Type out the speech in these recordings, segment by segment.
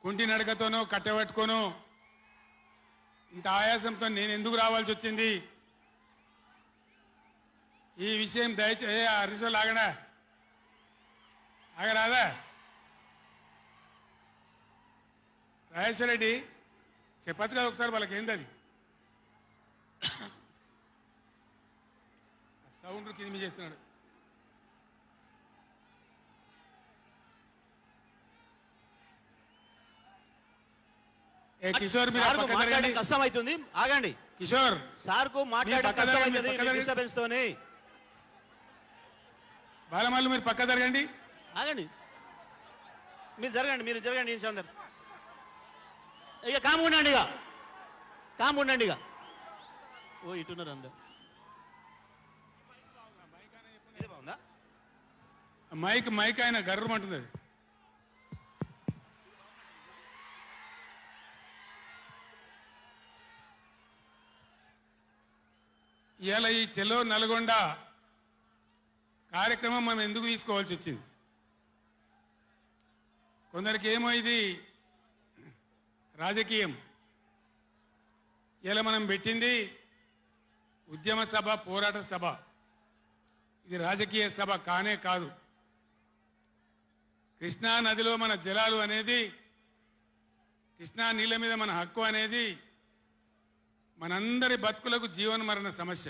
కుంటి నడకతోనో కట్టబట్టుకోనో ఇంత ఆయాసంతో నేను ఎందుకు రావాల్సి వచ్చింది? ఈ విషయం దయచేసి హరీశ్వర్ ఆగడా ఆగరాదా? రాజేశ్వర రెడ్డి చెప్పచ్చు కదా ఒకసారి వాళ్ళకి ఏంది అది సౌండ్ కింద చేస్తున్నాడు. కిషోర్ మీరు కష్టం అవుతుంది, ఆగండి. కిషోర్ సార్ కు మాట్లాడే కష్టం అవుతుంది డిస్టర్బెన్స్ తోని. బాలమల్లు మీరు పక్క జరగండి, ఆగండి. మీరు జరగండి చందర్. ఇక కాము ఉండండి, ఇక ఓ ఇటున్నారు అందరు. మైక్ ఆయన గర్రమంటుంది అది. ఇవాళ ఈ చెలో నల్గొండ కార్యక్రమం మనం ఎందుకు తీసుకోవాల్సి వచ్చింది? కొందరికి ఏమో ఇది రాజకీయం. ఇలా మనం పెట్టింది ఉద్యమ సభ, పోరాట సభ. ఇది రాజకీయ సభ కానే కాదు. కృష్ణా నదిలో మన జలాలు అనేది, కృష్ణా నీళ్ళ మీద మన హక్కు అనేది మనందరి బతుకులకు జీవన మరణ సమస్య,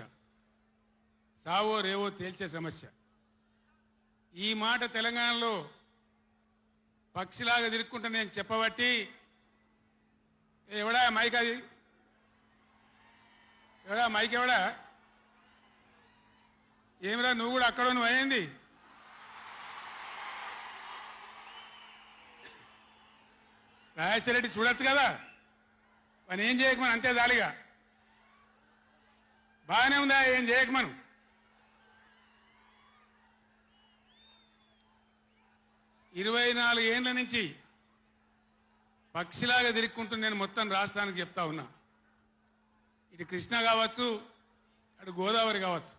సావో రేవో తేల్చే సమస్య. ఈ మాట తెలంగాణలో పక్షిలాగా తిరుక్కుంటా నేను చెప్పబట్టి ఎవడా మైక్, అది ఎవడా మైక్, ఎవడా ఏమిరా నువ్వు కూడా అక్కడ నువ్వు అయింది? రాజేశ్వర రెడ్డి చూడొచ్చు కదా, పని ఏం చేయకమని అంతే దాలిగా. బాగానే ఉందా, ఏం చేయకమను. ఇరవై 24 ఏళ్ల నుంచి పక్షిలాగా తిరుక్కుంటూ నేను మొత్తం రాష్ట్రానికి చెప్తా ఉన్నా. ఇటు కృష్ణ కావచ్చు, అటు గోదావరి కావచ్చు,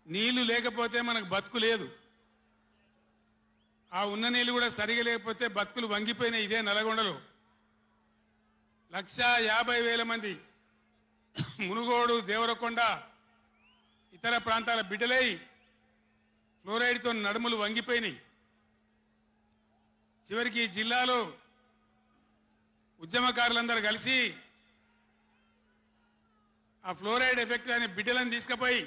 నీళ్లు లేకపోతే మనకు బతుకు లేదు. ఆ ఉన్న నీళ్ళు కూడా సరిగా లేకపోతే బతుకులు వంగిపోయినాయి. ఇదే నల్గొండలో 150,000 మంది మునుగోడు, దేవరకొండ, ఇతర ప్రాంతాల బిడ్డలై ఫ్లోరైడ్తో నడుములు వంగిపోయినాయి. చివరికి ఈ జిల్లాలో ఉద్యమకారులందరూ కలిసి ఆ ఫ్లోరైడ్ ఎఫెక్ట్ అనే బిడ్డలను తీసుకుపోయి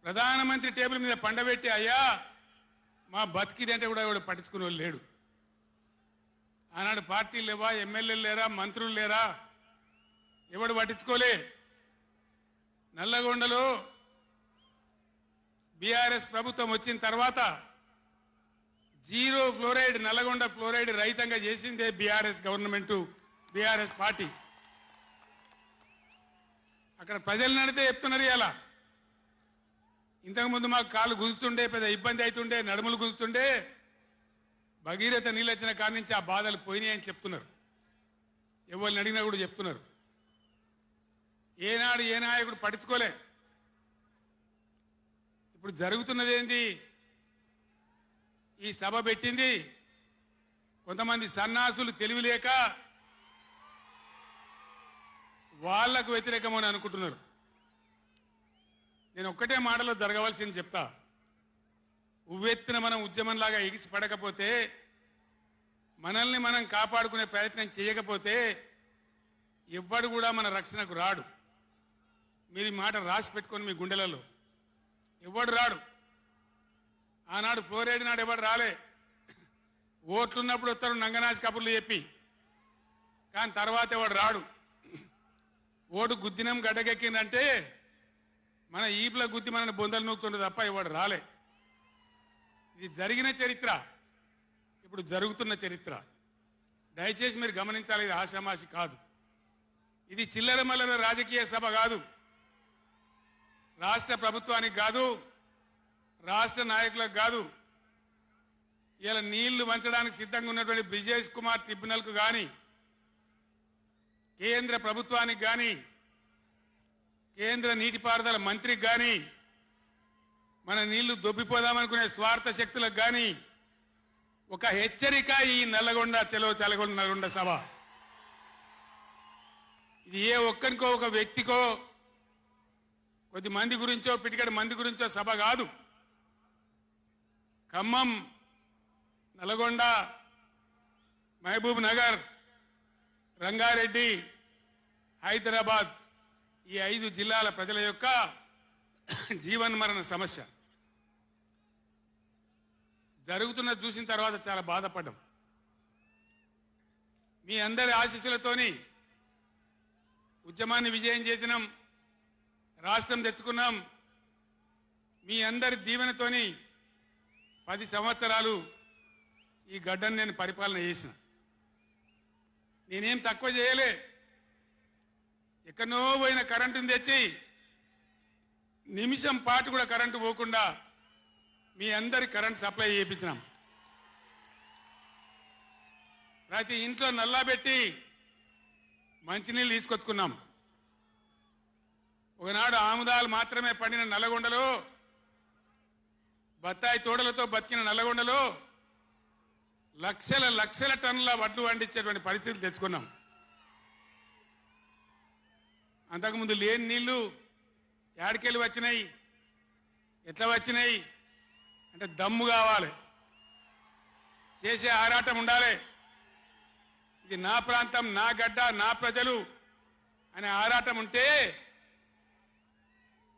ప్రధానమంత్రి టేబుల్ మీద పండబెట్టి, అయ్యా మా బతికిదంటే కూడా ఎవడు పట్టించుకునే వాళ్ళు లేడు. ఆనాడు పార్టీలు లేవా, ఎమ్మెల్యేలు లేరా, మంత్రులు లేరా, ఎవడు పట్టించుకోలే. నల్లగొండలో బీఆర్ఎస్ ప్రభుత్వం వచ్చిన తర్వాత జీరో ఫ్లోరైడ్, నల్లగొండ ఫ్లోరైడ్ రహితంగా చేసిందే బీఆర్ఎస్ గవర్నమెంట్, బీఆర్ఎస్ పార్టీ. అక్కడ ప్రజలు నడితే చెప్తున్నారు. ఇలా ఇంతకుముందు మాకు కాళ్ళు గుంజుతుండే, పెద్ద ఇబ్బంది అవుతుండే, నడుములు గుంజుతుండే, భగీరథ నీళ్ళు వచ్చిన కాడి నుంచి ఆ బాధలు పోయినాయి అని చెప్తున్నారు. ఎవరిని అడిగినా కూడా చెప్తున్నారు. ఏనాడు ఏ నాయకుడు పట్టించుకోలే. ఇప్పుడు జరుగుతున్నది ఏంది? ఈ సభ పెట్టింది కొంతమంది సన్నాసులు, తెలివిలేక వాళ్లకు వ్యతిరేకమని అనుకుంటున్నారు. నేను ఒక్కటే మాటలో జరగవలసింది చెప్తా. ఉవ్వెత్తిన మనం ఉద్యమంలాగా ఎగిసి పడకపోతే, మనల్ని మనం కాపాడుకునే ప్రయత్నం చేయకపోతే ఎవ్వడు కూడా మన రక్షణకు రాడు. మీరు ఈ మాట రాసి పెట్టుకొని మీ గుండెలలో, ఎవ్వడు రాడు. ఆనాడు ఫ్లోరైడ్ నాడు ఎవడు రాలే. ఓట్లున్నప్పుడు వస్తారు నంగనాచి కబుర్లు చెప్పి, కానీ తర్వాత ఎవడు రాడు. ఓటు గుద్దినం గడ్డకెక్కిందంటే మన ఈపుల గుద్ది మనని బొందలు నూకుతుండే తప్ప ఎవడు రాలే. ఇది జరిగిన చరిత్ర, ఇప్పుడు జరుగుతున్న చరిత్ర. దయచేసి మీరు గమనించాలి, ఇది ఆషామాషి కాదు. ఇది చిల్లర మల్లర రాజకీయ సభ కాదు. రాష్ట్ర ప్రభుత్వానికి కాదు, రాష్ట్ర నాయకులకు కాదు. ఇలా నీళ్లు వంచడానికి సిద్ధంగా ఉన్నటువంటి బ్రిజేష్ కుమార్ ట్రిబ్యునల్కు కానీ, కేంద్ర ప్రభుత్వానికి కానీ, కేంద్ర నీటిపారుదల మంత్రికి కానీ, మన నీళ్లు దొబ్బిపోదామనుకునే స్వార్థ శక్తులకు కానీ ఒక హెచ్చరిక ఈ నల్లగొండ నల్గొండ సభ. ఇది ఏ ఒక్కరికో ఒక వ్యక్తికో కొద్ది మంది గురించో పిటికడి మంది గురించో సభ కాదు. ఖమ్మం, నల్గొండ, మహబూబ్ నగర్, రంగారెడ్డి, హైదరాబాద్ ఈ 5 జిల్లాల ప్రజల యొక్క జీవన్మరణ సమస్య జరుగుతున్న చూసిన తర్వాత చాలా బాధపడ్డాం. మీ అందరి ఆశీస్సులతోని ఉద్యమాన్ని విజయం చేసినాం, రాష్ట్రం తెచ్చుకున్నాం. మీ అందరి దీవెనతోని 10 సంవత్సరాలు ఈ గడ్డను నేను పరిపాలన చేసిన. నేనేం తక్కువ చేయలే. ఎక్కడో పోయిన కరెంటుని తెచ్చి నిమిషం పాటు కూడా కరెంటు పోకుండా మీ అందరి కరెంట్ సప్లై చేయించినాం. ప్రతి ఇంట్లో నల్లా పెట్టి మంచినీళ్ళు తీసుకొచ్చుకున్నాం. ఒకనాడు ఆముదాలు మాత్రమే పండిన నల్లగొండలో, బత్తాయి తోటలతో బతికిన నల్లగొండలో లక్షల టన్నుల వడ్లు పండించేటువంటి పరిస్థితులు తెచ్చుకున్నాం. అంతకుముందు లేని నీళ్లు యాడికెళ్ళి వచ్చినాయి, ఎట్లా వచ్చినాయి అంటే దమ్ము కావాలి, చేసే ఆరాటం ఉండాలి. ఇది నా ప్రాంతం, నా గడ్డ, నా ప్రజలు అనే ఆరాటం ఉంటే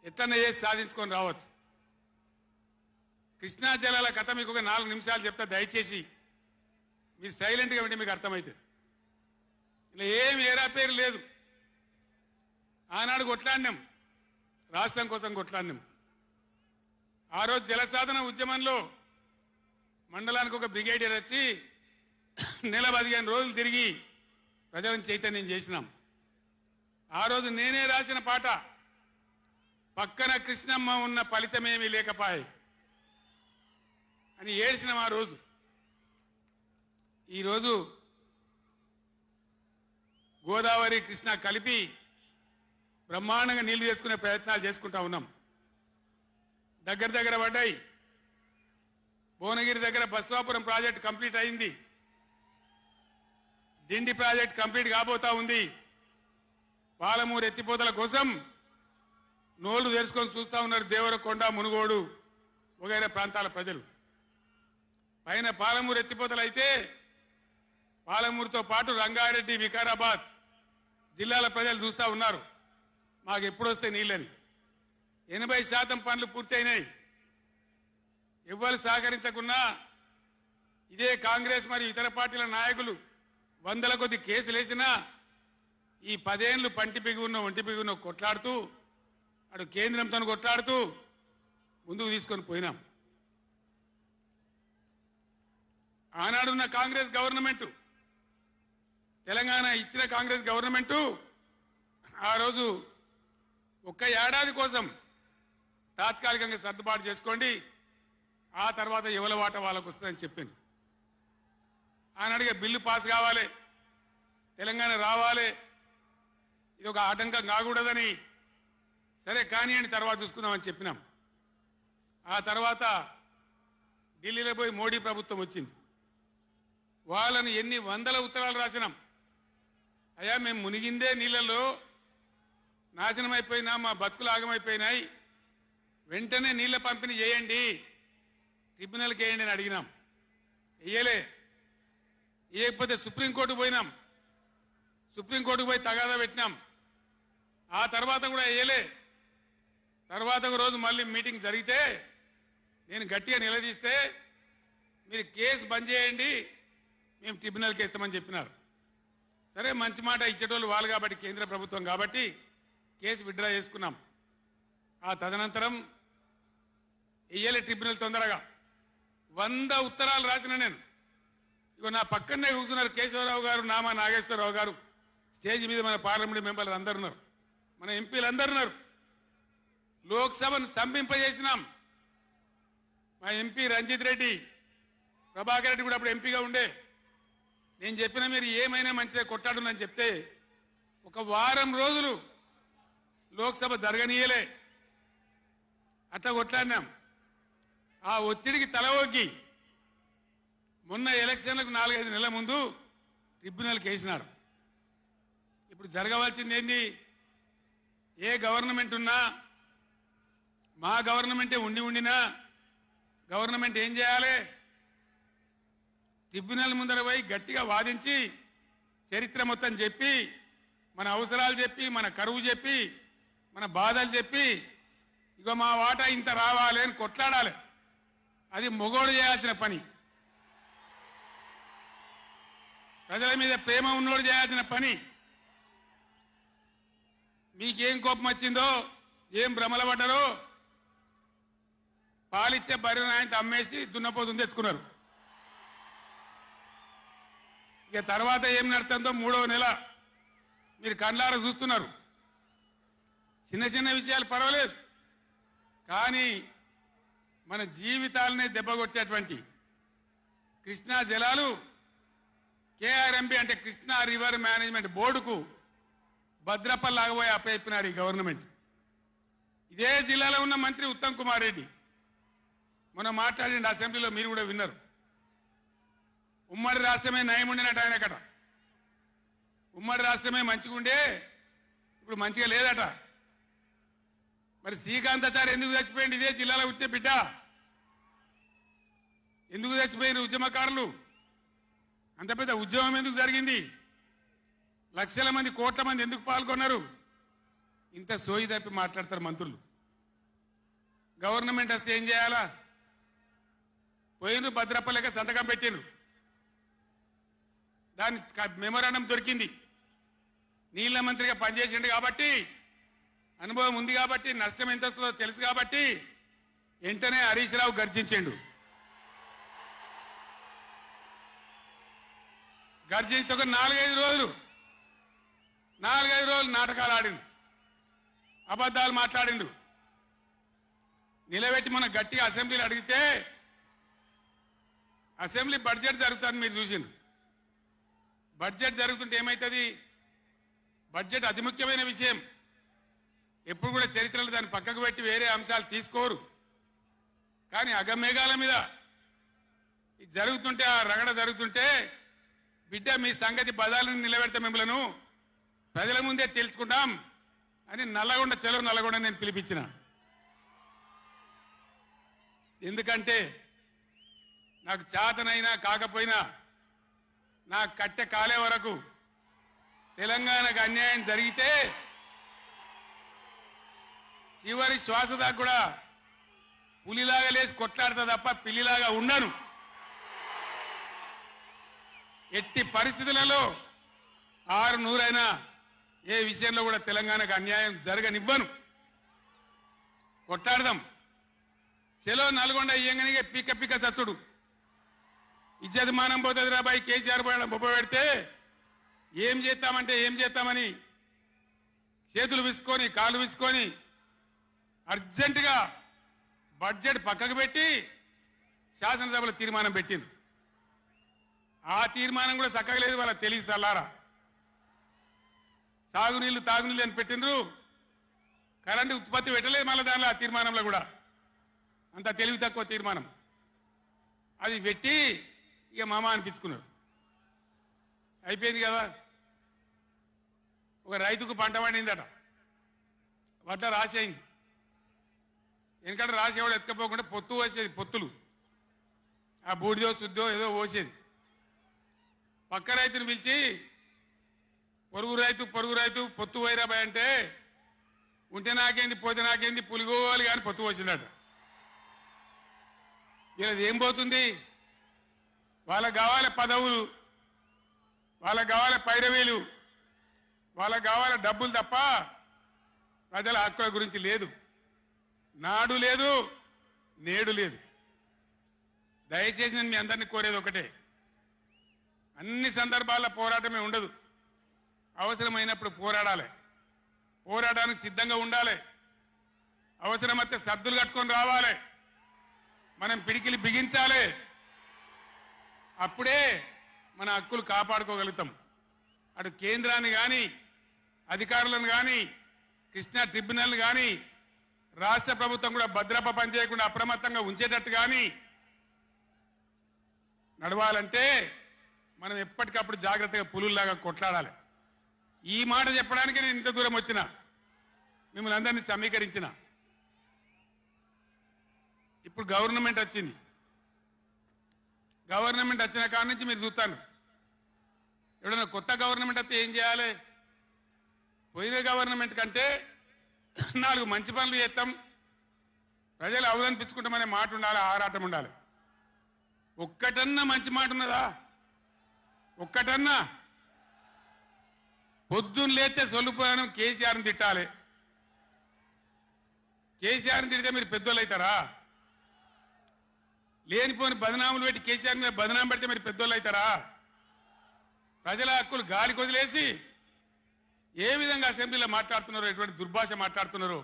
ఎట్లనే చేసి సాధించుకొని రావచ్చు. కృష్ణా జలాల కథ మీకు ఒక 4 నిమిషాలు చెప్తా, దయచేసి మీరు సైలెంట్గా వింటే మీకు అర్థమవుతుంది. ఇలా ఏమి ఏరా పేరు లేదు. ఆనాడు కొట్లాడినాం, రాష్ట్రం కోసం కొట్లాడినాం. ఆ రోజు జలసాధన ఉద్యమంలో మండలానికి ఒక బ్రిగేడియర్ వచ్చి నెల 15 రోజులు తిరిగి ప్రజలను చైతన్యం చేసినాం. ఆ రోజు నేనే రాసిన పాట, పక్కన కృష్ణమ్మ ఉన్న ఫలితమేమీ లేకపాయే అని ఏడ్చినాం ఆ రోజు. ఈరోజు గోదావరి కృష్ణ కలిపి బ్రహ్మాండంగా నీళ్లు తెచ్చుకునే ప్రయత్నాలు చేసుకుంటా ఉన్నాం. దగ్గర పడ్డాయి. భువనగిరి దగ్గర బస్వాపురం ప్రాజెక్ట్ కంప్లీట్ అయింది. డిండి ప్రాజెక్ట్ కంప్లీట్ కాబోతా ఉంది. పాలమూరు ఎత్తిపోతల కోసం నోళ్లు తెరుచుకొని చూస్తా ఉన్నారు దేవరకొండ, మునుగోడు వగైరా ప్రాంతాల ప్రజలు. పైన పాలమూరు ఎత్తిపోతలు అయితే పాలమూరుతో పాటు రంగారెడ్డి, వికారాబాద్ జిల్లాల ప్రజలు చూస్తూ ఉన్నారు మాకు ఎప్పుడు వస్తే నీళ్ళని. 80% పనులు పూర్తయినాయి. ఎవ్వరు సహకరించకున్నా ఇదే కాంగ్రెస్ మరియు ఇతర పార్టీల నాయకులు 100ల కొద్ది కేసులు వేసినా ఈ 10 ఏళ్ళు పంటి బిగున్న ఒంటి బిగున్న కొట్లాడుతూ అటు కేంద్రంతో కొట్లాడుతూ ముందుకు తీసుకొని పోయినాం. ఆనాడున్న కాంగ్రెస్ గవర్నమెంటు, తెలంగాణ ఇచ్చిన కాంగ్రెస్ గవర్నమెంటు ఆ రోజు 1 ఏడాది కోసం తాత్కాలికంగా సర్దుబాటు చేసుకోండి, ఆ తర్వాత ఎవరి వాట వాళ్ళకు వస్తుందని చెప్పింది. ఆనాడుగా బిల్లు పాస్ కావాలి, తెలంగాణ రావాలి, ఇది ఒక ఆటంకం కాకూడదని సరే కానివ్వండి తర్వాత చూసుకుందామని చెప్పినాం. ఆ తర్వాత ఢిల్లీలో పోయి మోడీ ప్రభుత్వం వచ్చింది. వాళ్ళని ఎన్ని 100ల ఉత్తరాలు రాసినాం. అయ్యా మేము మునిగిందే నీళ్ళలో నాశనం అయిపోయినా, మా బతుకులు ఆగమైపోయినాయి, వెంటనే నీళ్ళ పంపిణీ చేయండి, ట్రిబ్యునల్కి వేయండి అని అడిగినాం. వేయలే. వేయకపోతే సుప్రీంకోర్టుకు పోయినాం. సుప్రీంకోర్టుకు పోయి తగాదా పెట్టినాం. ఆ తర్వాత కూడా వేయలే. తర్వాత ఒక రోజు మళ్ళీ మీటింగ్ జరిగితే నేను గట్టిగా నిలదీస్తే మీరు కేసు బంద్ చేయండి, మేము ట్రిబ్యునల్కి వేస్తామని చెప్పినారు. సరే మంచి మాట ఇచ్చేటోళ్ళు వాళ్ళు కాబట్టి, కేంద్ర ప్రభుత్వం కాబట్టి కేసు విత్డ్రా చేసుకున్నాం. ఆ తదనంతరం వేయలే ట్రిబ్యునల్ తొందరగా. 100 ఉత్తరాలు రాసిన నేను. ఇగో నా పక్కనే కూర్చున్నారు కేశవరావు గారు, నామా నాగేశ్వరరావు గారు, స్టేజ్ మీద మన పార్లమెంట్ మెంబర్లు అందరు ఉన్నారు, మన ఎంపీలు అందరు ఉన్నారు. లోక్సభను స్తంభింపజేసినాం. మా ఎంపీ రంజిత్ రెడ్డి, ప్రభాకర్ రెడ్డి కూడా అప్పుడు ఎంపీగా ఉండే. నేను చెప్పిన మీరు ఏమైనా మంచిదే కొట్టాడునని చెప్తే 1 వారం రోజులు లోక్సభ జరగనీయలే. అట్లా కొట్లాడినాం. ఆ ఒత్తిడికి తల ఒగ్గి మొన్న ఎలక్షన్లకు 4-5 నెలల ముందు ట్రిబ్యునల్కి వేసినారు. ఇప్పుడు జరగవలసింది ఏంది? ఏ గవర్నమెంట్ ఉన్నా, మా గవర్నమెంటే ఉండినా గవర్నమెంట్ ఏం చేయాలి? ట్రిబ్యునల్ ముందర పోయి గట్టిగా వాదించి చరిత్ర మొత్తం చెప్పి, మన అవసరాలు చెప్పి, మన కరువు చెప్పి, మన బాధలు చెప్పి, ఇగో మా వాటా ఇంత రావాలి అని కొట్లాడాలి. అది మొగోడు చేయాల్సిన పని, ప్రజల మీద ప్రేమ ఉన్నోడు చేయాల్సిన పని. మీకేం కోపం వచ్చిందో, ఏం భ్రమల పడ్డారో, పాలిచ్చే బర్రెను ఆయన అమ్మేసి దున్నపోతుని తెచ్చుకున్నారు. ఇక తర్వాత ఏం నడుతుందో 3వ నెల మీరు కళ్ళారా చూస్తున్నారు. చిన్న చిన్న విషయాలు పర్వాలేదు, కానీ మన జీవితాలనే దెబ్బకొట్టేటువంటి కృష్ణా జలాలు కేఆర్ఎంబి అంటే కృష్ణా రివర్ మేనేజ్మెంట్ బోర్డుకు భద్రపల్లాగబోయి అప్పయిపోయినారు ఈ గవర్నమెంట్. ఇదే జిల్లాలో ఉన్న మంత్రి ఉత్తమ్ కుమార్ రెడ్డి మొన్న మాట్లాడింది అసెంబ్లీలో, మీరు కూడా విన్నారు. ఉమ్మడి రాష్ట్రమే నయం ఉండినట్టు ఆయనకట. ఉమ్మడి రాష్ట్రమే మంచిగా ఉండే ఇప్పుడు మంచిగా లేదట. మరి శ్రీకాంతాచారి ఎందుకు చచ్చిపోయింది? ఇదే జిల్లాలో పుట్టే బిడ్డ. ఎందుకు చచ్చిపోయిన ఉద్యమకారులు? అంత పెద్ద ఉద్యమం ఎందుకు జరిగింది? లక్షల మంది, కోట్ల మంది ఎందుకు పాల్గొన్నారు? ఇంత సోయి తప్పి మాట్లాడతారు మంత్రులు. గవర్నమెంట్ వస్తే ఏం చేయాలా? పోయినరు భద్రపల్లిక సంతకం పెట్టినరు, దాని మెమోరాండం దొరికింది. నీళ్ల మంత్రిగా పనిచేసిండు కాబట్టి, అనుభవం ఉంది కాబట్టి, నష్టం ఎంత వస్తుందో తెలుసు కాబట్టి వెంటనే హరీష్ రావు గర్జించిండు. గర్జిస్తే ఒక 4-5 రోజులు నాటకాలు ఆడిండు, అబద్ధాలు మాట్లాడిండు. నిలబెట్టి మన గట్టిగా అసెంబ్లీలో అడిగితే అసెంబ్లీ బడ్జెట్ జరుగుతుంది, మీరు చూసిండు. బడ్జెట్ జరుగుతుంటే ఏమవుతుంది? బడ్జెట్ అతి ముఖ్యమైన విషయం. ఎప్పుడు కూడా చరిత్రలో దాన్ని పక్కకు పెట్టి వేరే అంశాలు తీసుకోరు. కానీ అగమేఘాల మీద ఇది జరుగుతుంటే, ఆ రగడ జరుగుతుంటే, బిడ్డ మీ సంగతి బదాలను నిలబెడతా, మిమ్మలను ప్రజల ముందే తెలుసుకుంటాం అని నల్లగొండ, చెలో నల్లగొండ నేను పిలిపించిన. ఎందుకంటే నాకు చేతనైనా కాకపోయినా నా కట్టె కాలే వరకు తెలంగాణకు అన్యాయం జరిగితే చివరి శ్వాస దాకా కూడా పులిలాగా లేచి కొట్లాడతా తప్ప పిల్లిలాగా ఉండను. ఎట్టి పరిస్థితులలో 600 ఏ విషయంలో కూడా తెలంగాణకు అన్యాయం జరగనివ్వను. కొట్లాడదాం. చెలో నల్గొండ ఇయ్యంగానే పిక్క పిక్క సచ్చుడు, ఇజ్జత్ మానం పోతుంది రాబాయి. కేసీఆర్ బొబ్బ పెడితే ఏం చేస్తామంటే ఏం చేస్తామని చేతులు విసుకొని కాళ్ళు విసుకొని అర్జెంటుగా బడ్జెట్ పక్కకు పెట్టి శాసనసభలో తీర్మానం పెట్టింది. ఆ తీర్మానం కూడా చక్కగలేదు. వాళ్ళ తెలివి సల్లారా. సాగునీళ్ళు తాగునీళ్ళు అని పెట్టినరు, కరెంటు ఉత్పత్తి పెట్టలేదు మళ్ళీ దానిలో. ఆ తీర్మానంలో కూడా అంత తెలివి తక్కువ తీర్మానం. అది పెట్టి ఇక మామ అనిపించుకున్నారు. అయిపోయింది కదా. ఒక రైతుకు పంట పండిందట, వడ్ల రాసి అయింది. ఎందుకంటే రాసేవాడు ఎత్తుకపోకుండా పొత్తు పోసేది, పొత్తులు ఆ బూడిదో శుద్ధో ఏదో పోసేది. పక్క రైతుని పిలిచి పొరుగు రైతు పొత్తు వైరాబాయ్ అంటే, ఉంటే నాకేంది పోతే నాకేంది, పులిగోవాలి కానీ పొత్తు పోసిందట. వీళ్ళది ఏం పోతుంది? వాళ్ళకు కావాలి పదవులు, వాళ్ళకు కావాలి పైరవీలు, వాళ్ళకు కావాలి డబ్బులు తప్ప ప్రజల హక్కుల గురించి లేదు. నాడు లేదు, నేడు లేదు. దయచేసి నేను మీ అందరినీ కోరేది ఒకటే, అన్ని సందర్భాల్లో పోరాటమే ఉండదు. అవసరమైనప్పుడు పోరాడాలి, పోరాటానికి సిద్ధంగా ఉండాలి. అవసరమైతే సర్దులు కట్టుకొని రావాలి, మనం పిడికిలి బిగించాలి. అప్పుడే మన హక్కులు కాపాడుకోగలుగుతాం. అటు కేంద్రాన్ని కానీ, అధికారులను కానీ, కృష్ణా ట్రిబ్యునల్ని కానీ, రాష్ట్ర ప్రభుత్వం కూడా భద్రప పనిచేయకుండా అప్రమత్తంగా ఉంచేటట్టు కానీ నడవాలంటే మనం ఎప్పటికప్పుడు జాగ్రత్తగా పులుల్లాగా కొట్లాడాలి. ఈ మాట చెప్పడానికి నేను ఇంత దూరం వచ్చిన, మిమ్మల్ని అందరినీ సమీకరించిన. ఇప్పుడు గవర్నమెంట్ వచ్చింది. గవర్నమెంట్ వచ్చిన కాడ నుంచి మీరు చూస్తాను, ఎవడన్నా కొత్త గవర్నమెంట్ వస్తే ఏం చేయాలి? పోయిన గవర్నమెంట్ కంటే 4 మంచి పనులు చేస్తాం, ప్రజలు అవదనిపించుకుంటామనే మాట ఉండాలి, ఆరాటం ఉండాలి. ఒక్కటన్నా మంచి మాట ఉన్నదా? ఒక్కటన్నా? పొద్దున్న లేస్తే సొల్లుపోయాను కేసీఆర్ని తిట్టాలి. కేసీఆర్ని తిడితే మీరు పెద్దోళ్ళు అవుతారా? లేనిపోని బదనాములు పెట్టి కేసీఆర్ మీద బదనాం పెడితే మీరు పెద్దోళ్ళు అవుతారా? ప్రజల హక్కులు గాలి కొదిలేసి ఏ విధంగా అసెంబ్లీలో మాట్లాడుతున్నారో, ఎటువంటి దుర్భాష మాట్లాడుతున్నారో,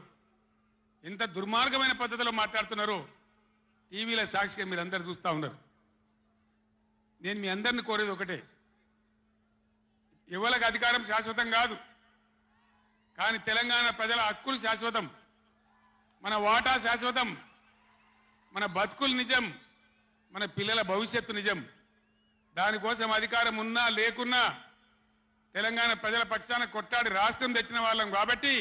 ఎంత దుర్మార్గమైన పద్ధతిలో మాట్లాడుతున్నారో టీవీలో సాక్షిగా మీరు అందరు చూస్తూ ఉన్నారు. నేను మీ అందరిని కోరేది ఒకటే, ఎవరికి అధికారం శాశ్వతం కాదు, కానీ తెలంగాణ ప్రజల హక్కులు శాశ్వతం, మన వాటా శాశ్వతం, మన బతుకులు నిజం, మన పిల్లల భవిష్యత్తు నిజం. దానికోసం అధికారం ఉన్నా లేకున్నా తెలంగాణ ప్రజల పక్షాన కొట్టాడి రాష్ట్రం తెచ్చిన వాళ్ళం కాబట్టి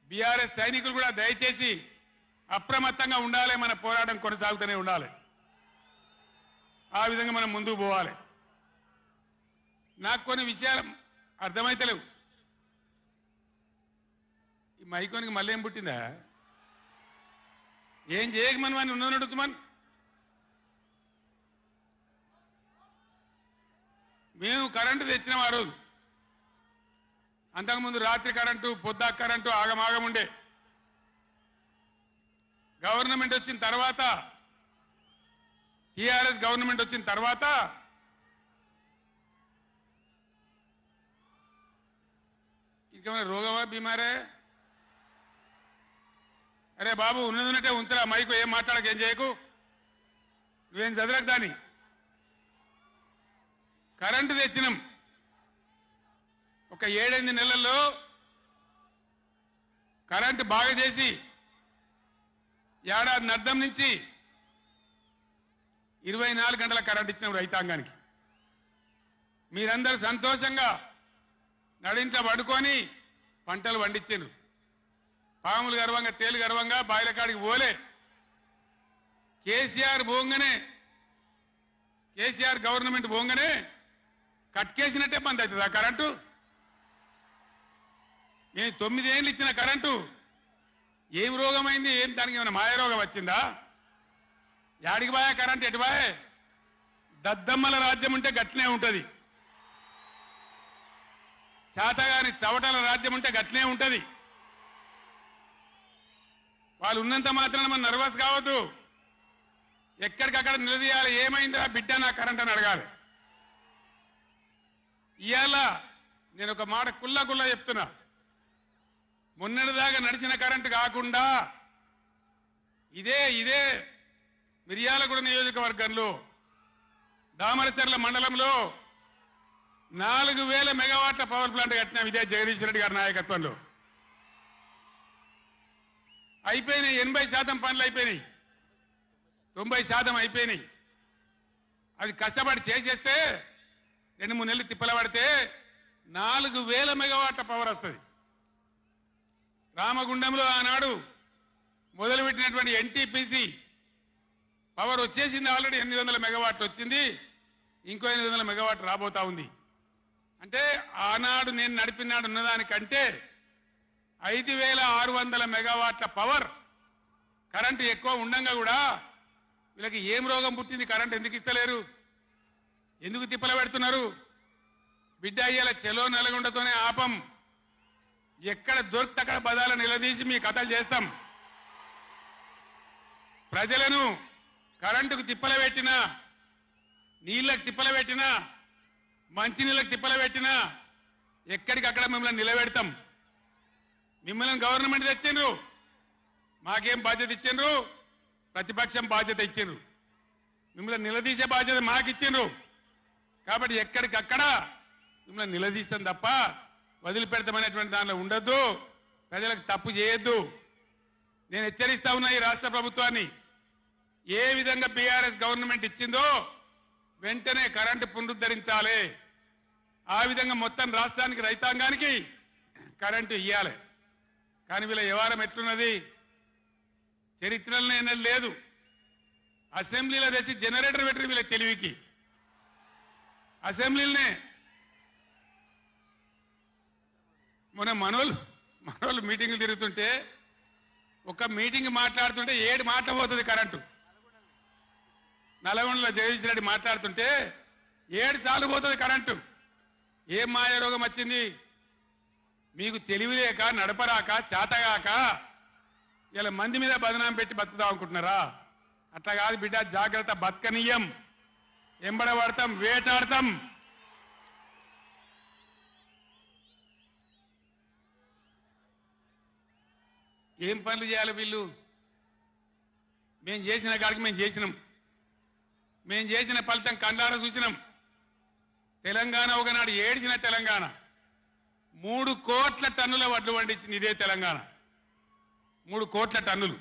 బీఆర్ఎస్ సైనికులు కూడా దయచేసి అప్రమత్తంగా ఉండాలి. మన పోరాటం కొనసాగుతూనే ఉండాలి. ఆ విధంగా మనం ముందుకు పోవాలి. నాకు కొన్ని విషయాలు అర్థమైతలేవు. ఈ మైకోనికి మళ్ళీ ఏం పుట్టిందా? ఏం చేయకమని వాడిని ఉన్నది నడుచుమని. మేము కరెంటు తెచ్చినాం ఆ రోజు. అంతకుముందు రాత్రి కరెంటు, పొద్దా కరెంటు ఆగమాగం ఉండే. గవర్నమెంట్ వచ్చిన తర్వాత, టీఆర్ఎస్ గవర్నమెంట్ వచ్చిన తర్వాత ఇంకేమైనా రోగమా, బీమారే? అరే బాబు, ఉన్నదంటే ఉంచరా మైకు, ఏం మాట్లాడక, ఏం చేయకు, నువ్వేం చదరకు. దాన్ని కరెంటు తెచ్చినాం. ఒక 7-8 నెలల్లో కరెంటు బాగా చేసి ఏడాది అర్థం నుంచి 24 గంటల కరెంట్ ఇచ్చినాం రైతాంగానికి. మీరందరూ సంతోషంగా నడింట్లో పడుకొని పంటలు పండించారు. పాములు గర్వంగా, తేలు గర్వంగా బాయిల కాడికి పోలే. కేసీఆర్ పోగానే, కేసీఆర్ గవర్నమెంట్ పోగానే కట్కేసినట్టే బంద్ అవుతుంది ఆ కరెంటు. నేను 9 ఏళ్ళు ఇచ్చిన కరెంటు ఏం రోగమైంది? ఏం దానికి ఏమైనా మాయరోగం వచ్చిందా? యాడికి బాయా కరెంట్? ఎటు బాయే? దద్దమ్మల రాజ్యం ఉంటే గట్లనే ఉంటుంది, చాతగాని చవటల రాజ్యం ఉంటే గట్లనే ఉంటుంది. వాళ్ళు ఉన్నంత మాత్రాన మనం నర్వస్ కావద్దు. ఎక్కడికక్కడ నిలదీయాలి. ఏమైందా బిడ్డ నా కరెంట్ అని అడగాలి. ఇవాళ నేను ఒక మాట కుల్లా చెప్తున్నా. మొన్నటిదాకా నడిచిన కరెంటు కాకుండా ఇదే మిర్యాలగూడ నియోజకవర్గంలో దామరచర్ల మండలంలో 4000 మెగావాట్ల పవర్ ప్లాంట్ కట్టినాం. ఇదే జగదీష్ రెడ్డి గారి నాయకత్వంలో. అయిపోయినాయి. 80% పనులు అయిపోయినాయి, 90% అయిపోయినాయి. అది కష్టపడి చేసేస్తే 2-3 నెలలు తిప్పల పడితే 4000 మెగావాట్ల పవర్ వస్తుంది. రామగుండంలో ఆనాడు మొదలుపెట్టినటువంటి ఎన్టీపీసీ పవర్ వచ్చేసింది. ఆల్రెడీ 800 మెగావాట్లు వచ్చింది. ఇంకో 800 మెగావాట్లు రాబోతా ఉంది. అంటే ఆనాడు నేను నడిపినాడు ఉన్నదానికంటే 5600 మెగావాట్ల పవర్ కరెంటు ఎక్కువ ఉండంగా కూడా వీళ్ళకి ఏం రోగం పుట్టింది? కరెంట్ ఎందుకు ఇస్తలేరు? ఎందుకు తిప్పల పెడుతున్నారు? బిడ్డ అయ్యేలా చెలో నల్గొండతోనే ఆపం. ఎక్కడ దొరికితే అక్కడ బదాల నిలదీసి మీ కథలు చేస్తాం. ప్రజలను కరెంటుకు తిప్పల పెట్టినా, నీళ్ళకు తిప్పల పెట్టినా, మంచినీళ్ళకు తిప్పల పెట్టినా ఎక్కడికక్కడ మిమ్మల్ని నిలబెడతాం. మిమ్మల్ని గవర్నమెంట్ తెచ్చిండ్రు, మాకేం బాధ్యత ఇచ్చిండ్రు? ప్రతిపక్షం బాధ్యత ఇచ్చిండ్రు. మిమ్మల్ని నిలదీసే బాధ్యత మాకు ఇచ్చిండ్రు. కాబట్టి ఎక్కడికక్కడ మిమ్మల్ని నిలదీస్తాం తప్ప వదిలిపెడతామనేటువంటి దానిలో ఉండొద్దు. ప్రజలకు తప్పు చేయొద్దు. నేను హెచ్చరిస్తా ఉన్నా ఈ రాష్ట్ర ప్రభుత్వాన్ని. ఏ విధంగా బీఆర్ఎస్ గవర్నమెంట్ ఇచ్చిందో వెంటనే కరెంటు పునరుద్ధరించాలి. ఆ విధంగా మొత్తం రాష్ట్రానికి రైతాంగానికి కరెంటు ఇవ్వాలి. కానీ వీళ్ళ వ్యవహారం ఎట్లున్నది? చరిత్రలో ఎన్నడూ లేదు. అసెంబ్లీలో తెచ్చి జనరేటర్ పెట్టరు వీళ్ళ తెలివికి. అసెంబ్లీలోనే మొన్న మనోళ్ళు మీటింగ్లు తిరుగుతుంటే ఒక మీటింగ్ మాట్లాడుతుంటే 7 మాటలు పోతుంది కరెంటు. నల్గొండలో జగదీష్ రెడ్డి మాట్లాడుతుంటే 7 సార్లు పోతుంది కరెంటు. ఏం మాయ రోగం వచ్చింది? మీకు తెలివి లేక, నడపరాక, చాతగాక ఇలా మంది మీద బదనాం పెట్టి బతుకుదాం అనుకుంటున్నారా? అట్లా కాదు బిడ్డ, జాగ్రత్త. బతకనీయం, ఎంబడబడతాం, వేటాడతాం. ఏం పనులు చేయాలి వీళ్ళు? మేము చేసిన కాడికి మేము చేసినాం. మేము చేసిన ఫలితం కండారా చూసినాం. తెలంగాణ ఒకనాడు ఏడ్చిన తెలంగాణ 3 కోట్ల టన్నుల వడ్లు పండించింది ఇదే తెలంగాణ. 3 కోట్ల టన్నులు.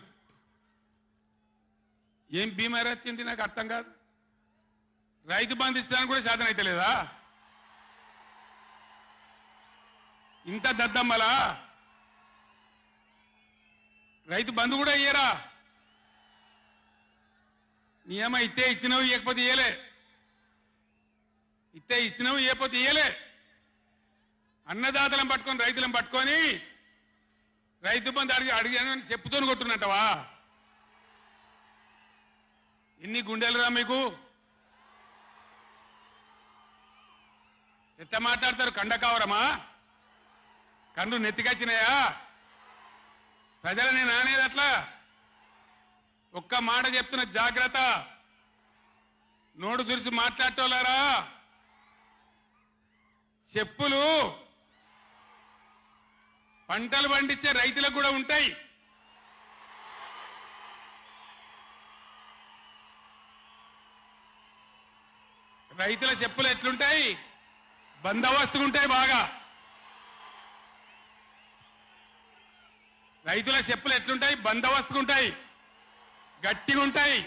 ఏం బీమారీ వచ్చింది నాకు అర్థం కాదు. రైతు బంధు ఇస్తానికి కూడా శాతం అయితే లేదా? ఇంత దద్దమ్మలా? రైతు బంధు కూడా ఇయ్యరా? నియమ ఇస్తే ఇచ్చినవి, ఇవ్వకపోతే ఇయ్యలే. ఇస్తే ఇచ్చినవి, ఇవ్వకపోతే ఇయ్యలే. అన్నదాతలను పట్టుకొని, రైతులను పట్టుకొని రైతు బంధు అడిగాను అని చెప్పుతోని కొట్టున్నట్టవా? ఎన్ని గుండెలురా మీకు? ఎట్లా మాట్లాడతారు? కండకావరమా? కన్ను నెత్తికొచ్చినాయా? ప్రజలని నానేది అట్లా. ఒక్క మాట చెప్తున్న, జాగ్రత్త. నోడు దురిసి మాట్లాడటోలారా, చెప్పులు పంటలు పండించే రైతులకు కూడా ఉంటాయి. రైతుల చెప్పులు ఎట్లుంటాయి? బందోబస్తుకుంటాయి బాగా. రైతుల చెప్పులు ఎట్లుంటాయి? బందోబస్తుకుంటాయి, గట్టిగా ఉంటాయి.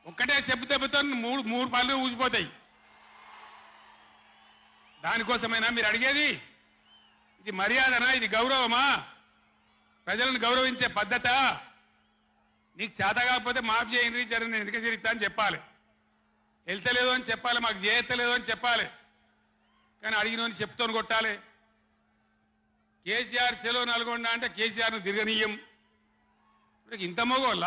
ఒక్కటే చెప్పు దెబ్బతో మూడు పళ్ళు ఊసిపోతాయి. దానికోసమైనా మీరు అడిగేది? ఇది మర్యాదనా? ఇది గౌరవమా? ప్రజలను గౌరవించే పద్ధత? నీకు చేత కాకపోతే మాఫ్ చేయండి, జర నేను వెనుక చేరిస్తా అని చెప్పాలి. వెళ్తలేదు అని చెప్పాలి, మాకు చేయలేదు అని చెప్పాలి. కానీ అడిగినోని చెప్తోని కొట్టాలి. కేసీఆర్ సెలవు నల్గొండ అంటే కేసీఆర్ను తిరగనీయం. ఇంత మగోళ్ళ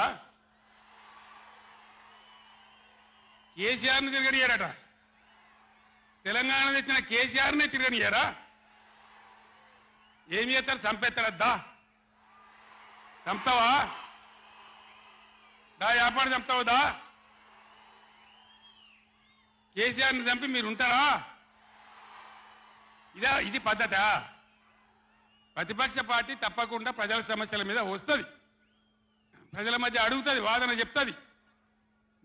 కేసీఆర్ను తిరగనియారట. తెలంగాణ తెచ్చిన కేసీఆర్నే తిరగనియారా? ఏమి చేస్తారు? చంపేస్తారద్దా? చంపుతావా? దా వ్యాపారం చంపుతావు దా? కేసీఆర్ని చంపి మీరు ఉంటారా? ఇది పద్ధత? ప్రతిపక్ష పార్టీ తప్పకుండా ప్రజల సమస్యల మీద వస్తుంది, ప్రజల మధ్య అడుగుతుంది, వాదన చెప్తుంది.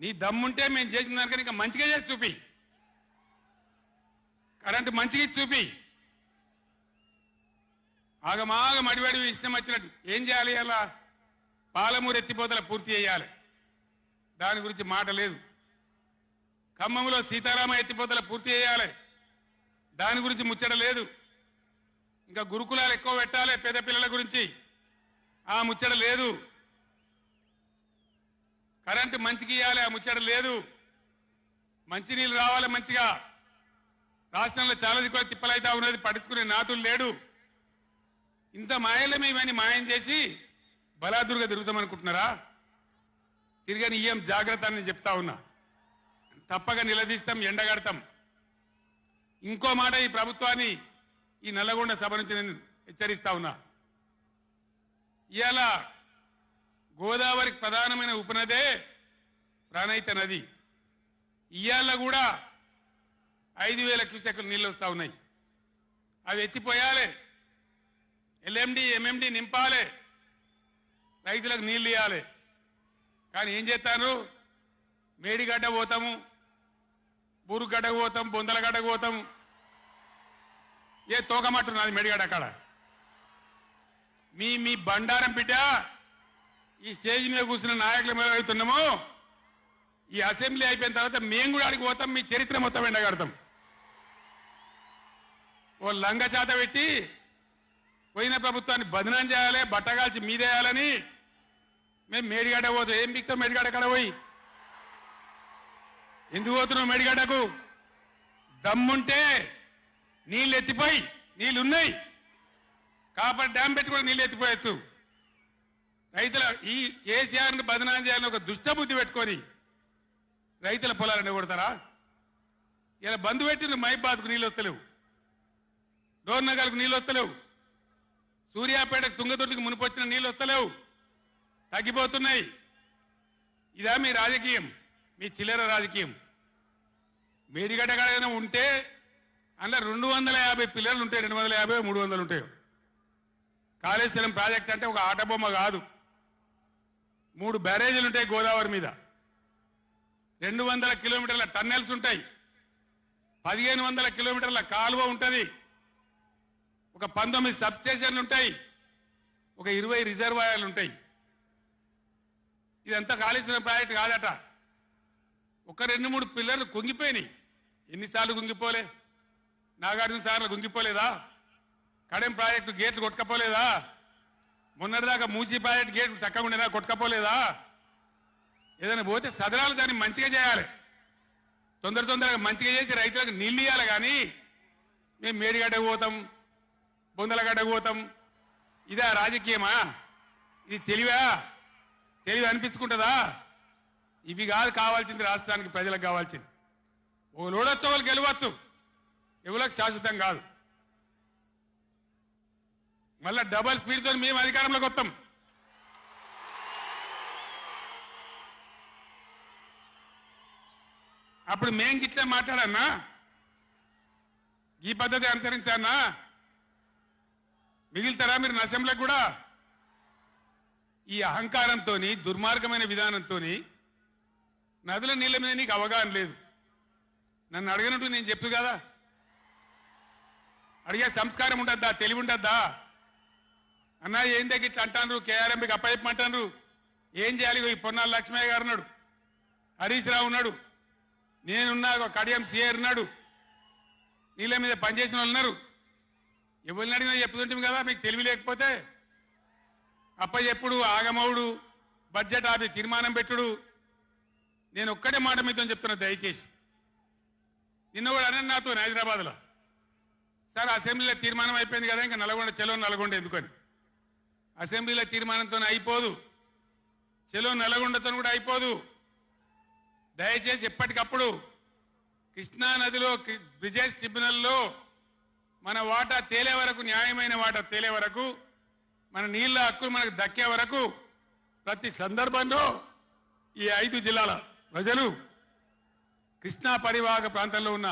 నీ దమ్ముంటే మేము చేసిన దానికన్నా ఇంకా మంచిగా చేసి చూపి. కరెంటు మంచిగా ఇచ్చి చూపి. ఆగమాగం అడివడి ఇష్టం వచ్చినట్టు ఏం చేయాలి? అలా పాలమూరు ఎత్తిపోతల పూర్తి చేయాలి, దాని గురించి మాట లేదు. ఖమ్మంలో సీతారామ ఎత్తిపోతల పూర్తి చేయాలి, దాని గురించి ముచ్చట లేదు. ఇంకా గురుకులాలు ఎక్కువ పెట్టాలి పేద పిల్లల గురించి, ఆ ముచ్చట లేదు. కరెంటు మంచిగా ఇవ్వాలి, ఆ ముచ్చట లేదు. మంచినీళ్ళు రావాలి మంచిగా. రాష్ట్రంలో చాలా దిక్కువ తిప్పలైతా ఉన్నది, పట్టించుకునే నాతులు లేడు. ఇంత మాయలే ఇవన్నీ మాయం చేసి బలాదురుగా తిరుగుతామనుకుంటున్నారా? తిరగని ఇయ్యం, జాగ్రత్త అని చెప్తా ఉన్నా. తప్పక నిలదీస్తాం, ఎండగడతాం. ఇంకో మాట, ఈ ప్రభుత్వాన్ని, ఈ నల్లగొండ సభ నుంచి నేను హెచ్చరిస్తా ఉన్నా. ఇవాళ గోదావరికి ప్రధానమైన ఉపనదే ప్రాణహిత నది. ఇవాళ కూడా 5,000 క్యూసెక్కులు నీళ్ళు వస్తూ ఉన్నాయి. అవి ఎత్తిపోయాలి, ఎల్ఎండి ఎంఎండి నింపాలి, రైతులకు నీళ్ళు ఇవ్వాలి. కానీ ఏం చేస్తాను? మేడిగడ్డ పోతాము, బూరుగడ్డకు పోతాం, బొందలగడ్డకు పోతాము. ఏ తోకమట్టున్నది మేడిగడ్డ అక్కడ. మీ బండారం బిడ్డ ఈ స్టేజ్ మీద కూర్చున్న నాయకులు మేము అవుతున్నాము. ఈ అసెంబ్లీ అయిపోయిన తర్వాత మేము కూడా అడిగి పోతాం, మీ చరిత్ర మొత్తం ఎండగడతాం. ఓ లంగ చేత పెట్టి పోయిన ప్రభుత్వాన్ని బదనాం చేయాలి, బట్టగాల్చి మీదేయాలని మేము మేడిగడ్డ పోతాం. ఏం బిక్తాం మేడిగడ్డ కాడ పోయి? ఎందుకు పోతున్నావు మేడిగడ్డకు? దమ్ముంటే నీళ్ళు ఎత్తిపోయి, నీళ్ళు ఉన్నాయి కాపర్ డ్యామ్ పెట్టి కూడా నీళ్ళు ఎత్తిపోయచ్చు. రైతుల ఈ కేసీఆర్ని బదనాం చేయాలని ఒక దుష్టబుద్ధి పెట్టుకొని రైతుల పొలాలను కొడతారా? ఇలా బంధు పెట్టిన మైబాద్కు నీళ్ళు వస్తలేవు, డోర్నగర్కు నీళ్ళు వస్తలేవు, సూర్యాపేటకు తుంగతుర్తికి మునిపొచ్చిన నీళ్ళు వస్తలేవు, తగ్గిపోతున్నాయి. ఇదా మీ రాజకీయం? మీ చిల్లర రాజకీయం. మేడిగడ్డ కాడైనా ఉంటే అందులో 250 పిల్లర్లు ఉంటాయి, 250 300 ఉంటాయి. కాళేశ్వరం ప్రాజెక్ట్ అంటే ఒక ఆటబొమ్మ కాదు. 3 బ్యారేజీలు ఉంటాయి గోదావరి మీద, 200 కిలోమీటర్ల టన్నెల్స్ ఉంటాయి, 1500 కిలోమీటర్ల కాలువ ఉంటుంది, ఒక 19 సబ్స్టేషన్లు ఉంటాయి, ఒక 20 రిజర్వాయర్లు ఉంటాయి. ఇదంతా కాళేశ్వరం ప్రాజెక్ట్ కాదట. ఒక 2-3 పిల్లర్లు కుంగిపోయినాయి. ఎన్నిసార్లు కుంగిపోలే? నాగార్జున సార్లు కుంగిపోలేదా? కడెం ప్రాజెక్టు గేట్లు కొట్టుకపోలేదా? మొన్నటిదాకా మూసీ ప్రాజెక్టు గేట్లు చక్కగా ఉండేదా? కొట్టుకపోలేదా? ఏదైనా పోతే సదరాలు దాన్ని మంచిగా చేయాలి, తొందరగా మంచిగా చేసి రైతులకు నీళ్ళు ఇవ్వాలి. కానీ మేము మేడిగడ్డకు పోతాం, బొందలగడ్డకు పోతాం, ఇదా రాజకీయమా? ఇది తెలివి అనిపించుకుంటుందా? ఇవి కాదు కావాల్సింది, రాష్ట్రానికి ప్రజలకు కావాల్సింది. ఓ లోడొచ్చు, వాళ్ళు గెలవచ్చు, ఎవరికి శాశ్వతం కాదు. మళ్ళా డబల్ స్పీడ్తో మేము అధికారంలోకి వస్తాం. అప్పుడు మేం గిట్లే మాట్లాడన్నా, ఈ పద్ధతి అనుసరించానా? మిగిలితారా మీరు నశంలకు కూడా? ఈ అహంకారంతో, దుర్మార్గమైన విధానంతో నదుల నీళ్ళ మీద నీకు అవగాహన లేదు. నన్ను అడగనట్టు నేను చెప్పు కదా, అడిగే సంస్కారం ఉంటుందా? తెలివి ఉంటుందా? అన్నా ఏం దగ్గర ఇట్లా అంటాను, కేఆర్ఎంకి అప్పచెప్పమంటాను, ఏం చేయాలి? ఈ పొన్నాల లక్ష్మయ్య గారు ఉన్నాడు, హరీష్ రావు ఉన్నాడు, నేనున్నా, కడియం సిఆర్ ఉన్నాడు, నీళ్ళ మీద పనిచేసిన వాళ్ళు ఉన్నారు. ఎవరిని అడిగినా చెప్తుంటాం కదా. మీకు తెలివి లేకపోతే అప్పచెప్పుడు, ఆగమవుడు, బడ్జెట్ ఆపి తీర్మానం పెట్టుడు. నేను ఒక్కటే మాట మీతో చెప్తున్నా, దయచేసి. నిన్న కూడా అన్నాను నాతో హైదరాబాద్లో, సార్ అసెంబ్లీలో తీర్మానం అయిపోయింది కదా, ఇంకా నల్గొండ, చెలో నల్గొండ ఎందుకని? అసెంబ్లీలో తీర్మానంతో అయిపోదు, చెలో నల్గొండతో కూడా అయిపోదు. దయచేసి ఎప్పటికప్పుడు కృష్ణా నదిలో బ్రిజేష్ ట్రిబ్యునల్లో మన వాటా తేలే వరకు, న్యాయమైన వాటా తేలే వరకు, మన నీళ్ళ హక్కులు మనకు దక్కే వరకు ప్రతి సందర్భంలో ఈ 5 జిల్లాల ప్రజలు, కృష్ణా పరివాహక ప్రాంతంలో ఉన్న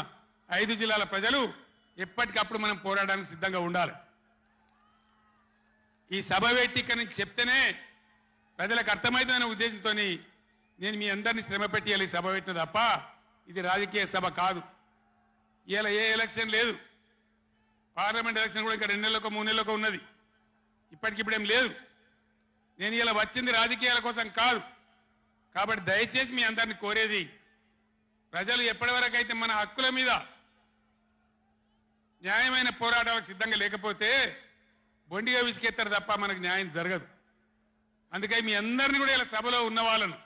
5 జిల్లాల ప్రజలు ఎప్పటికప్పుడు మనం పోరాడడానికి సిద్ధంగా ఉండాలి. ఈ సభ వేదిక నుంచి చెప్తేనే ప్రజలకు అర్థమవుతుందనే ఉద్దేశంతో నేను మీ అందరినీ శ్రమ పెట్టేయాలి సభ పెట్టిన తప్ప ఇది రాజకీయ సభ కాదు. ఇలా ఏ ఎలక్షన్ లేదు, పార్లమెంట్ ఎలక్షన్ కూడా ఇంకా 2 నెలలకు 3 నెలలకు ఉన్నది, ఇప్పటికిప్పుడేం లేదు. నేను ఇలా వచ్చింది రాజకీయాల కోసం కాదు. కాబట్టి దయచేసి మీ అందరిని కోరేది, ప్రజలు ఎప్పటివరకు అయితే మన హక్కుల మీద న్యాయమైన పోరాటాలకు సిద్ధంగా లేకపోతే బొండిగా విసికెత్తారు తప్ప మనకు న్యాయం జరగదు. అందుకని మీ అందరినీ కూడా ఇలా సభలో ఉన్న వాళ్ళను,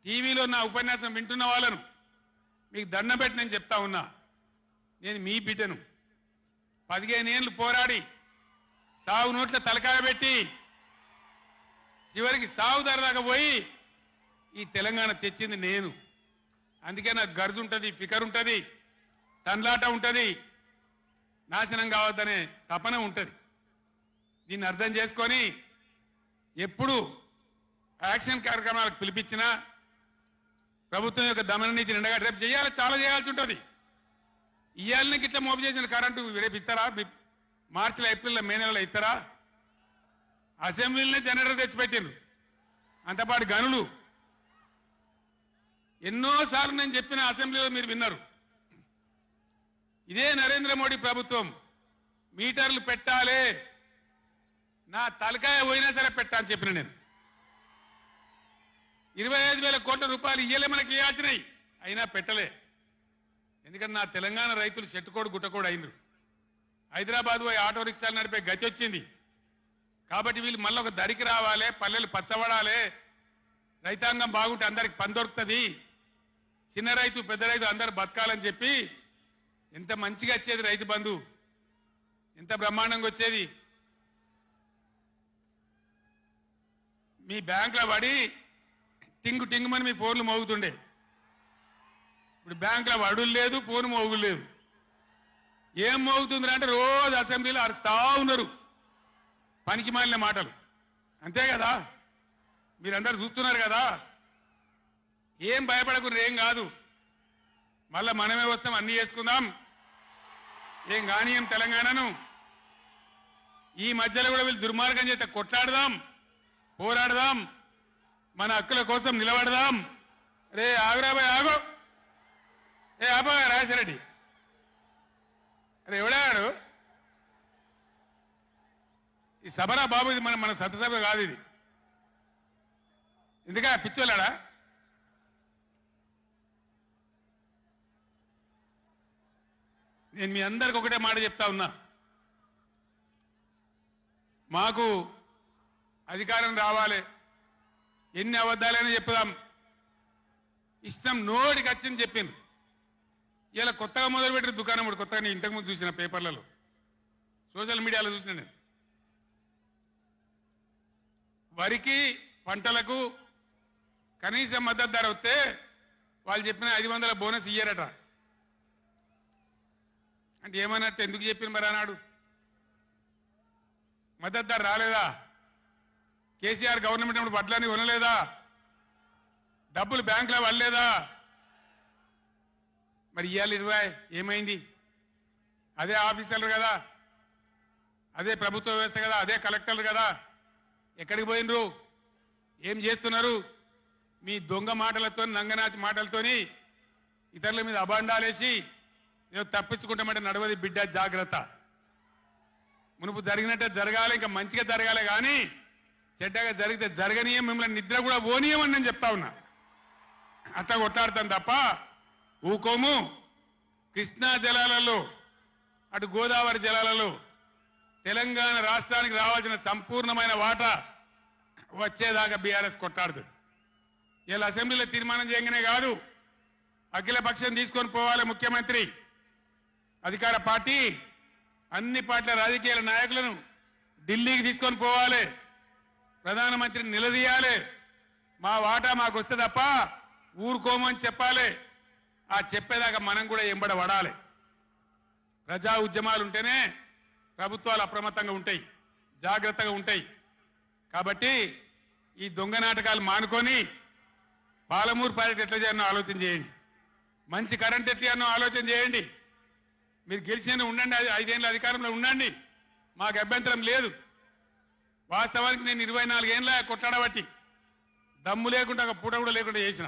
టీవీలో నా ఉపన్యాసం వింటున్న వాళ్ళను మీకు దండం పెట్టి నేను చెప్తా ఉన్నా, నేను మీ బిడ్డను. 15 ఏళ్ళు పోరాడి సాగు నోట్ల తలకాయ పెట్టి చివరికి సాగు ధరదాకా పోయి ఈ తెలంగాణ తెచ్చింది నేను. అందుకే నాకు గర్జు ఉంటుంది, ఫికర్ ఉంటుంది, తన్లాట ఉంటుంది, నాశనం కావద్దనే తపన ఉంటుంది. దీన్ని అర్థం చేసుకొని ఎప్పుడు యాక్షన్ కార్యక్రమాలకు పిలిపించినా ప్రభుత్వం యొక్క దమన నీతిని ఎండగట్టి రేపు చేయాలి, చాలా చేయాల్సి ఉంటుంది. ఇవాళకి ఇట్లా మోపు చేసిన కరెంటు రేపు ఇస్తారా? మార్చిలో, ఏప్రిల్లో, మే నెలలో ఇస్తారా? అసెంబ్లీలోనే జనరేటర్ తెచ్చిపెట్టిండ్రు, అంతపాటు గనులు. ఎన్నోసార్లు నేను చెప్పిన అసెంబ్లీలో మీరు విన్నారు. ఇదే నరేంద్ర మోడీ ప్రభుత్వం మీటర్లు పెట్టాలి, నా తలకాయ పోయినా సరే పెట్టాలని చెప్పిన నేను. 25,000 కోట్ల రూపాయలు ఇయ్యలే మనకి ఇవ్వాల్సినాయి, అయినా పెట్టలే. ఎందుకంటే నా తెలంగాణ రైతులు చెట్టుకోడు గుట్టకోడు అయినరు. హైదరాబాద్ పోయి ఆటో రిక్షాలు నడిపే గతి వచ్చింది. కాబట్టి వీళ్ళు మళ్ళీ ఒక దరికి రావాలి, పల్లెలు పచ్చబడాలి, రైతాంగం బాగుంటే అందరికి పని దొరుకుతుంది, చిన్న రైతు పెద్ద రైతు అందరు బతకాలని చెప్పి ఎంత మంచిగా వచ్చేది రైతు బంధు, ఎంత బ్రహ్మాండంగా వచ్చేది. మీ బ్యాంకులో పడి టింగు టింగుమని మీ ఫోన్లు మోగుతుండే. ఇప్పుడు బ్యాంకులో వడులు లేదు, ఫోన్ మోగులు లేదు. ఏం మోగుతుంది అంటే రోజు అసెంబ్లీలో అరుస్తా ఉన్నారు పనికి మాలిన మాటలు. అంతే కదా, మీరందరూ చూస్తున్నారు కదా. ఏం భయపడకుండా ఏం కాదు, మళ్ళా మనమే వస్తాం, అన్నీ చేసుకుందాం, ఏం కానీయం తెలంగాణను. ఈ మధ్యలో కూడా వీళ్ళు దుర్మార్గం చేస్తే కొట్లాడదాం, పోరాడదాం, మన హక్కుల కోసం నిలబడదాం. రే ఆగురాబాయ్ ఆగు, ఏ ఆబా రాజశరెడ్డి, అరే ఎవడాడు ఈ సభరా బాబు, ఇది మన సభ కాదు ఇది. ఎందుక పిచ్చోళ్ళాడా? నేను మీ అందరికి ఒకటే మాట చెప్తా ఉన్నా, మాకు అధికారం రావాలి, ఎన్ని అబద్ధాలైనా చెప్పుదాం, ఇష్టం నోటికి వచ్చింది చెప్పింది. ఇలా కొత్తగా మొదలుపెట్టిన దుకాణం కూడా కొత్తగా నేను ఇంతకుముందు చూసిన పేపర్లలో, సోషల్ మీడియాలో చూసిన నేను. వరికి పంటలకు కనీస మద్దతు ధర వస్తే వాళ్ళు చెప్పిన 500 బోనస్ ఇయ్యారట. అంటే ఏమన్నట్టు, ఎందుకు చెప్పిన మరి అన్నాడు, మద్దతు ధర రాలేదా? కేసీఆర్ గవర్నమెంట్ అప్పుడు వడ్లని కొనలేదా? డబ్బులు బ్యాంకులో పడలేదా? మరి ఇవాళ 20 ఏమైంది? అదే ఆఫీసర్లు కదా, అదే ప్రభుత్వ వ్యవస్థ కదా, అదే కలెక్టర్లు కదా, ఎక్కడికి పోయినరు? ఏం చేస్తున్నారు? మీ దొంగ మాటలతో, నంగనాచి మాటలతోని ఇతరుల మీద అబాండాలేసి ఏదో తప్పించుకుంటామంటే నడవది బిడ్డ, జాగ్రత్త. మునుపు జరిగినట్టే జరగాలి, ఇంకా మంచిగా జరగాలి, కానీ చెడ్డగా జరిగితే జరగనీయం, మిమ్మల్ని నిద్ర కూడా పోనీయమని నేను చెప్తా ఉన్నా. అట్లా కొట్లాడతాం తప్ప ఊకోము. కృష్ణా జలాలలో, అటు గోదావరి జలాలలో తెలంగాణ రాష్ట్రానికి రావాల్సిన సంపూర్ణమైన వాటా వచ్చేదాకా బీఆర్ఎస్ కొట్లాడుతుంది. ఇలా అసెంబ్లీలో తీర్మానం చేయగానే కాదు, అఖిల పక్షం తీసుకొని పోవాలి ముఖ్యమంత్రి, అధికార పార్టీ అన్ని పార్టీల రాజకీయ నాయకులను ఢిల్లీకి తీసుకొని పోవాలి, ప్రధానమంత్రిని నిలదీయాలి. మా వాటా మాకు వస్తే తప్ప ఊరుకోమని చెప్పాలి. ఆ చెప్పేదాకా మనం కూడా ఎంబడ పడాలి. ప్రజా ఉద్యమాలు ఉంటేనే ప్రభుత్వాలు అప్రమత్తంగా ఉంటాయి, జాగ్రత్తగా ఉంటాయి. కాబట్టి ఈ దొంగ నాటకాలు మానుకొని పాలమూరు ప్రాజెక్ట్ ఎట్లా చేయాలనో ఆలోచన చేయండి, మంచి కరెంట్ ఎట్లా చేయాలనో ఆలోచన చేయండి. మీరు గెలిచిన ఉండండి, 5 ఏళ్ళ అధికారంలో ఉండండి, మాకు అభ్యంతరం లేదు. వాస్తవానికి నేను 24 ఏళ్ళ కొట్లాడబట్టి దమ్ము లేకుండా ఒక పూట కూడా లేకుండా చేసిన